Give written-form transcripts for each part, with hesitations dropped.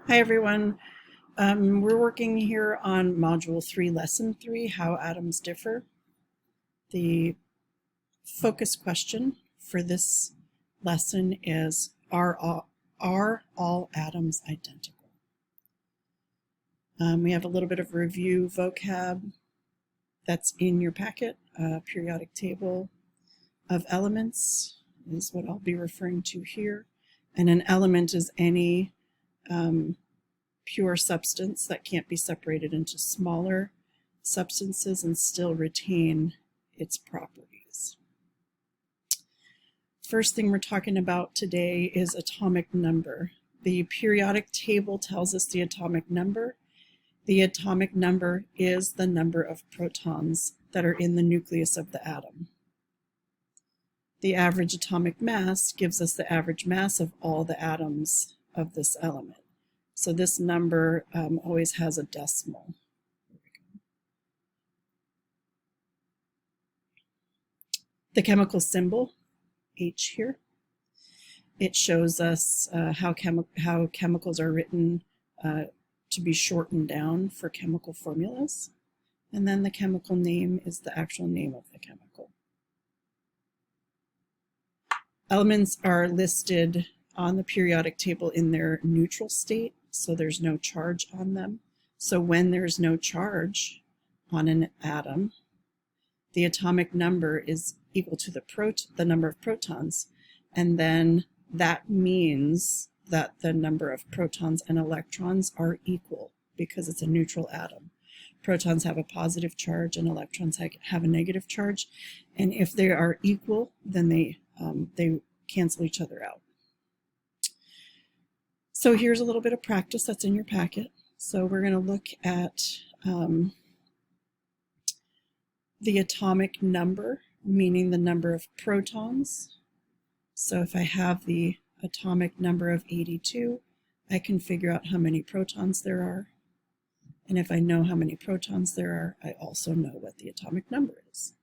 Hi everyone. We're working here on Module 3, Lesson 3, How Atoms Differ. The focus question for this lesson is, are all atoms identical? We have a little bit of review vocab that's in your packet. Periodic table of elements is what I'll be referring to here. And an element is any pure substance that can't be separated into smaller substances and still retain its properties. First thing we're talking about today is atomic number. The periodic table tells us the atomic number. The atomic number is the number of protons that are in the nucleus of the atom. The average atomic mass gives us the average mass of all the atoms of this element. So this number always has a decimal. The chemical symbol, H here, it shows us how chemicals are written to be shortened down for chemical formulas. And then the chemical name is the actual name of the chemical. Elements are listed on the periodic table in their neutral state, so there's no charge on them. So when there's no charge on an atom, the atomic number is equal to the number of protons, and then that means that the number of protons and electrons are equal because it's a neutral atom. Protons have a positive charge and electrons have a negative charge, and if they are equal, then they cancel each other out. So here's a little bit of practice that's in your packet. So we're going to look at the atomic number, meaning the number of protons. So if I have the atomic number of 82, I can figure out how many protons there are. And if I know how many protons there are, I also know what the atomic number is.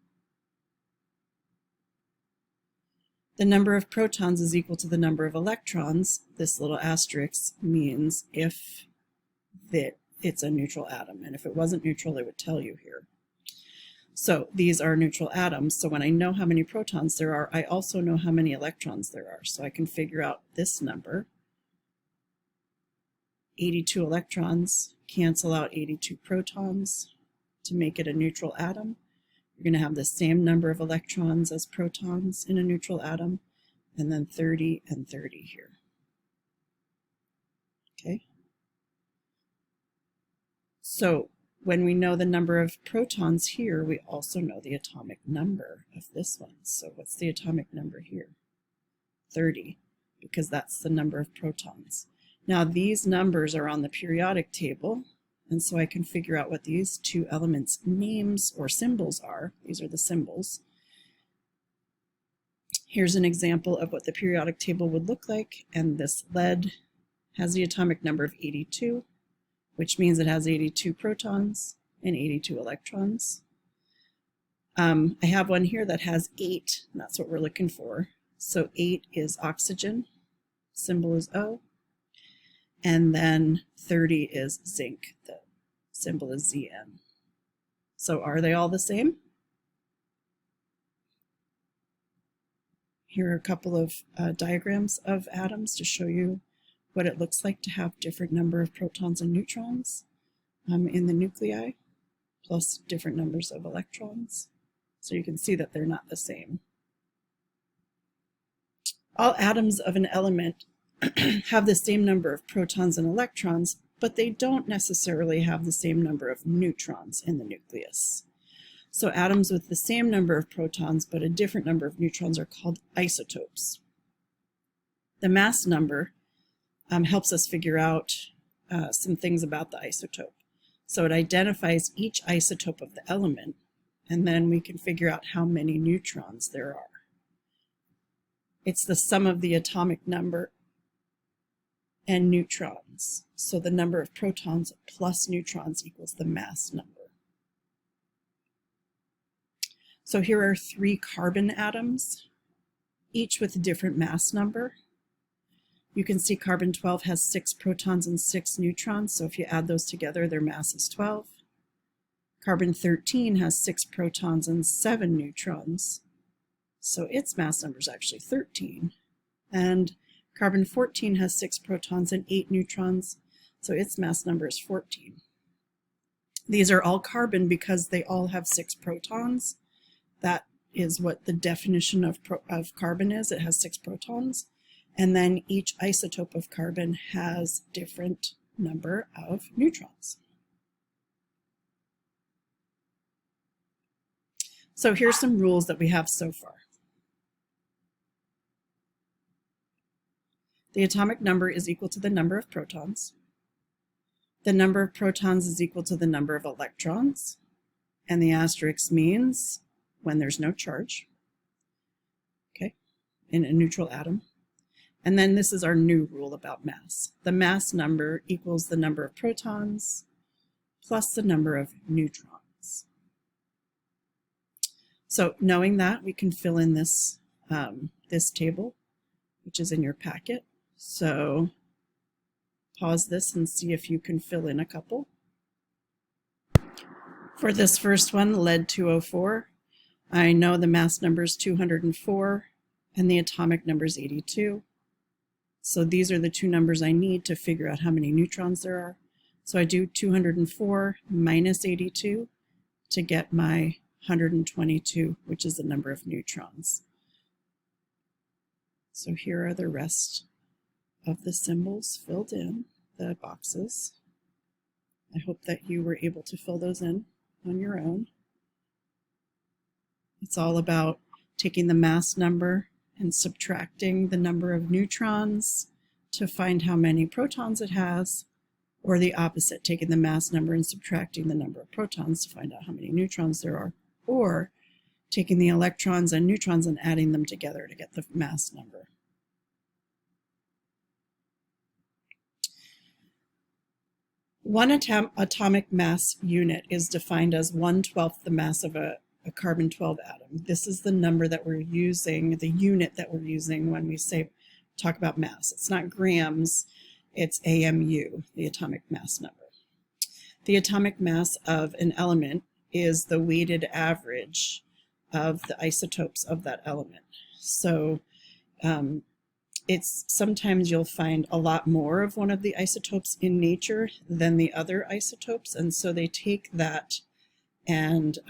The number of protons is equal to the number of electrons. This little asterisk means if it's a neutral atom. And if it wasn't neutral, it would tell you here. So these are neutral atoms. So when I know how many protons there are, I also know how many electrons there are. So I can figure out this number. 82 electrons cancel out 82 protons to make it a neutral atom. You're going to have the same number of electrons as protons in a neutral atom, and then 30 and 30 here. Okay? So when we know the number of protons here, we also know the atomic number of this one. So what's the atomic number here? 30, because that's the number of protons. Now these numbers are on the periodic table, and so I can figure out what these two elements' names or symbols are. These are the symbols. Here's an example of what the periodic table would look like, and this lead has the atomic number of 82, which means it has 82 protons and 82 electrons. I have one here that has 8, and that's what we're looking for. So 8 is oxygen, symbol is O. And then 30 is zinc, the symbol is Zn. So are they all the same? Here are a couple of diagrams of atoms to show you what it looks like to have different number of protons and neutrons in the nuclei, plus different numbers of electrons. So you can see that they're not the same. All atoms of an element have the same number of protons and electrons, but they don't necessarily have the same number of neutrons in the nucleus. So atoms with the same number of protons but a different number of neutrons are called isotopes. The mass number helps us figure out some things about the isotope. So it identifies each isotope of the element, and then we can figure out how many neutrons there are. It's the sum of the atomic number and neutrons. So the number of protons plus neutrons equals the mass number. So here are 3 carbon atoms, each with a different mass number. You can see carbon-12 has 6 protons and 6 neutrons, so if you add those together, their mass is 12. Carbon-13 has 6 protons and 7 neutrons, so its mass number is actually 13. And carbon-14 has 6 protons and 8 neutrons, so its mass number is 14. These are all carbon because they all have 6 protons. That is what the definition of carbon is. It has 6 protons. And then each isotope of carbon has different number of neutrons. So here's some rules that we have so far. The atomic number is equal to the number of protons. The number of protons is equal to the number of electrons. And the asterisk means when there's no charge, okay, in a neutral atom. And then this is our new rule about mass. The mass number equals the number of protons plus the number of neutrons. So knowing that, we can fill in this, this table, which is in your packet. So pause this and see if you can fill in a couple. For this first one, lead-204, I know the mass number is 204 and the atomic number is 82. So these are the two numbers I need to figure out how many neutrons there are. So I do 204 minus 82 to get my 122, which is the number of neutrons. So here are the rest of the symbols filled in, the boxes. I hope that you were able to fill those in on your own. It's all about taking the mass number and subtracting the number of neutrons to find how many protons it has, or the opposite, taking the mass number and subtracting the number of protons to find out how many neutrons there are, or taking the electrons and neutrons and adding them together to get the mass number. One atomic mass unit is defined as 1/12 the mass of a carbon-12 atom. This is the number that we're using, the unit that we're using when we talk about mass. It's not grams, it's AMU, the atomic mass number. The atomic mass of an element is the weighted average of the isotopes of that element. So it's sometimes you'll find a lot more of one of the isotopes in nature than the other isotopes, and so they take that and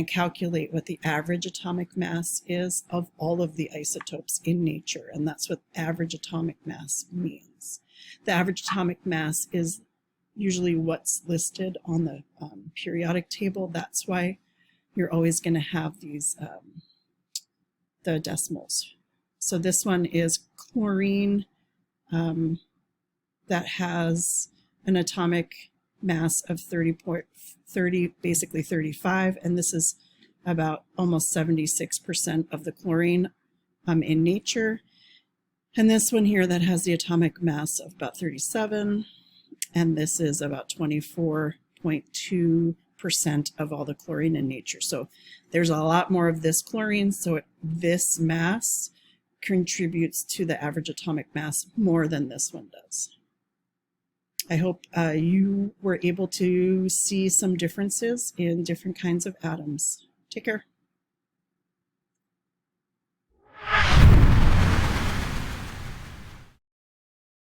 calculate what the average atomic mass is of all of the isotopes in nature, and that's what average atomic mass means. The average atomic mass is usually what's listed on the periodic table. That's why you're always going to have these the decimals. So this one is chlorine that has an atomic mass of 30, basically 35, and this is about almost 76% of the chlorine in nature. And this one here that has the atomic mass of about 37, and this is about 24.2% of all the chlorine in nature. So there's a lot more of this chlorine, so this mass contributes to the average atomic mass more than this one does. I hope you were able to see some differences in different kinds of atoms. Take care.